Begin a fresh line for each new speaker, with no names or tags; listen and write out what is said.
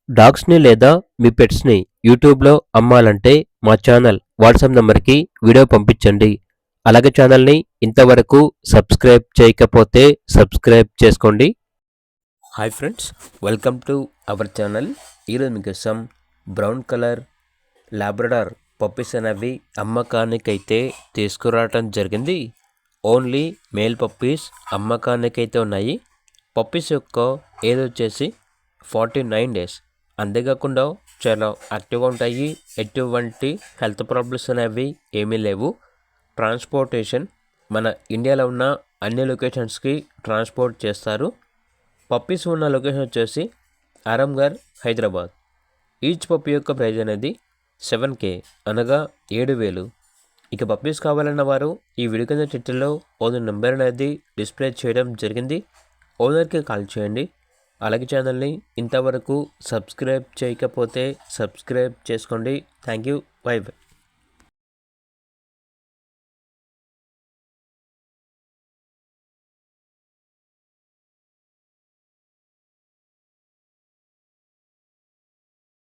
డాగ్స్‌ని లేదా మీ పెట్స్‌ని యూట్యూబ్‌లో అమ్మాలంటే మా ఛానల్ వాట్సాప్ నంబర్‌కి వీడియో పంపించండి. అలాగే ఛానల్‌ని ఇంతవరకు సబ్స్క్రైబ్ చేయకపోతే సబ్స్క్రైబ్ చేసుకోండి. Hi friends, welcome to our channel. ఈరోజు మీకోసం బ్రౌన్ కలర్ లాబ్రడార్ పప్పీస్ అనేవి అమ్మకానికైతే తీసుకురావటం జరిగింది. ఓన్లీ మేల్ పప్పీస్ అమ్మకానికైతే ఉన్నాయి. పప్పీస్ యొక్క ఏజ్ వచ్చేసి 49 డేస్. అంతేకాకుండా చాలా యాక్టివ్గా ఉంటాయి. ఎటువంటి హెల్త్ ప్రాబ్లమ్స్ అనేవి ఏమీ లేవు. ట్రాన్స్పోర్టేషన్ మన ఇండియాలో ఉన్న అన్ని లొకేషన్స్కి ట్రాన్స్పోర్ట్ చేస్తారు. పప్పీస్ ఉన్న లొకేషన్ వచ్చేసి ఆరాంఘర్, హైదరాబాద్. ఈచ్ పప్పీ యొక్క ప్రైజ్ అనేది 7K అనగా 7,000. ఇక పప్పీస్ కావాలన్న వారు ఈ వీడియో కింద టైటిల్లో ఓనర్ నెంబర్ అనేది డిస్ప్లే చేయడం జరిగింది. ఓనర్కి కాల్ చేయండి. అలాగే ఛానల్ని ఇంతవరకు సబ్స్క్రైబ్ చేయకపోతే సబ్స్క్రైబ్ చేసుకోండి. Thank you. By by.